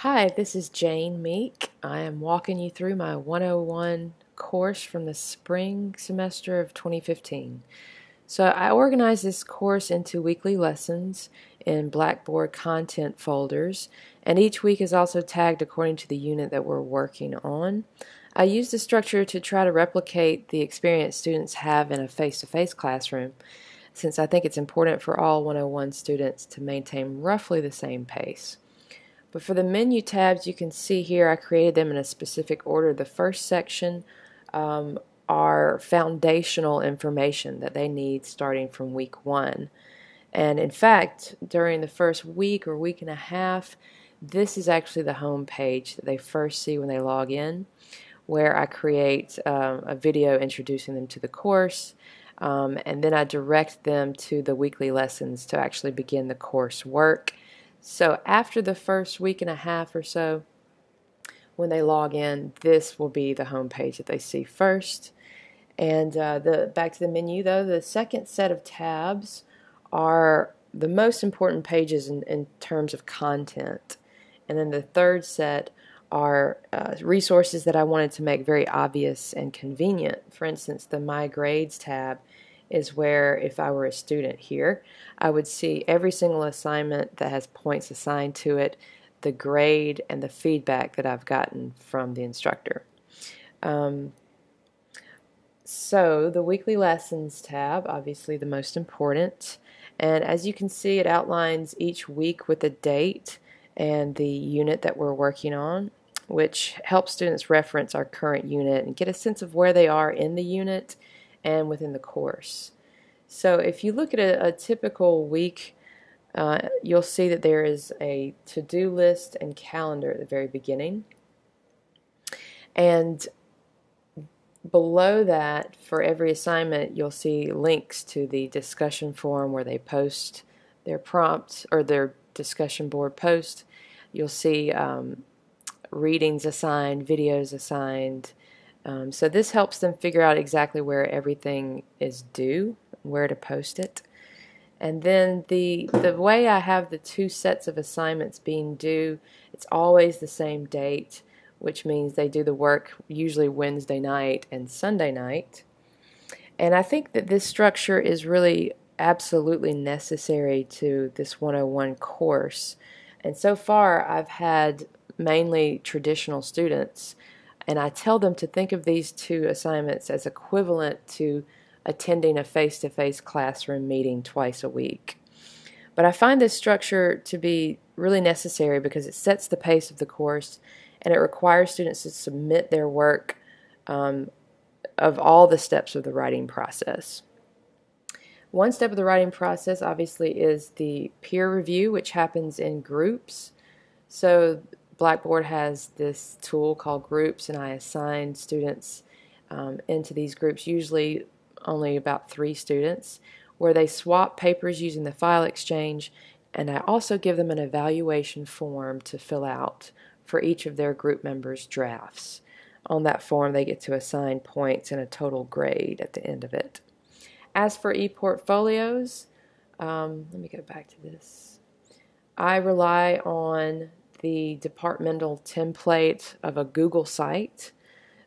Hi, this is Jane Meek. I am walking you through my 101 course from the spring semester of 2015. So I organized this course into weekly lessons in Blackboard content folders, and each week is also tagged according to the unit that we're working on. I use the structure to try to replicate the experience students have in a face-to-face classroom, since I think it's important for all 101 students to maintain roughly the same pace. But for the menu tabs, you can see here I created them in a specific order. The first section are foundational information that they need starting from week 1. And in fact, during the first week or week and a half, this is actually the home page that they first see when they log in, where I create a video introducing them to the course, and then I direct them to the weekly lessons to actually begin the course work. So after the first week and a half or so, when they log in, this will be the home page that they see first. And back to the menu though, the second set of tabs are the most important pages in terms of content. And then the third set are resources that I wanted to make very obvious and convenient. For instance, the My Grades tab is where, if I were a student here, I would see every single assignment that has points assigned to it, the grade, and the feedback that I've gotten from the instructor. So the weekly lessons tab, obviously the most important, and as you can see, it outlines each week with a date and the unit that we're working on, which helps students reference our current unit and get a sense of where they are in the unit and within the course. So if you look at a typical week, you'll see that there is a to-do list and calendar at the very beginning. And below that, for every assignment, you'll see links to the discussion forum where they post their prompts or their discussion board post. You'll see readings assigned, videos assigned. So this helps them figure out exactly where everything is due, where to post it. And then the way I have the two sets of assignments being due, it's always the same date, which means they do the work usually Wednesday night and Sunday night. And I think that this structure is really absolutely necessary to this 101 course. And so far I've had mainly traditional students, and I tell them to think of these two assignments as equivalent to attending a face-to-face classroom meeting twice a week. But I find this structure to be really necessary because it sets the pace of the course and it requires students to submit their work of all the steps of the writing process. One step of the writing process obviously is the peer review, which happens in groups. So Blackboard has this tool called groups, and I assign students into these groups, usually only about 3 students, where they swap papers using the file exchange, and I also give them an evaluation form to fill out for each of their group members' drafts. On that form, they get to assign points and a total grade at the end of it. As for e-portfolios, let me go back to this. I rely on the departmental template of a Google site.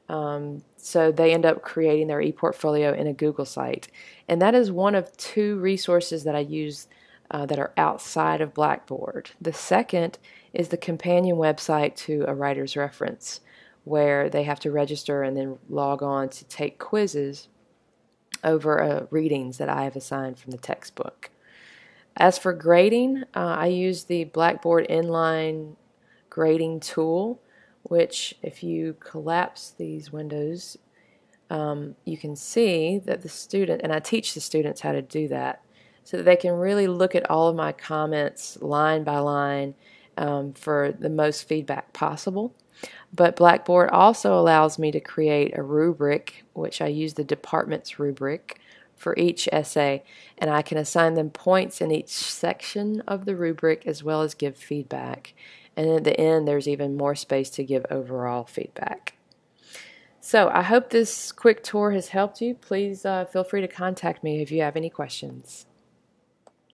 So they end up creating their e-portfolio in a Google site. And that is one of 2 resources that I use that are outside of Blackboard. The second is the companion website to a writer's reference, where they have to register and then log on to take quizzes over readings that I have assigned from the textbook. As for grading, I use the Blackboard inline grading tool, which if you collapse these windows, you can see that the student, and I teach the students how to do that, so that they can really look at all of my comments line by line for the most feedback possible. But Blackboard also allows me to create a rubric, which I use the department's rubric for each essay, and I can assign them points in each section of the rubric as well as give feedback. And at the end, there's even more space to give overall feedback. So I hope this quick tour has helped you. Please feel free to contact me if you have any questions.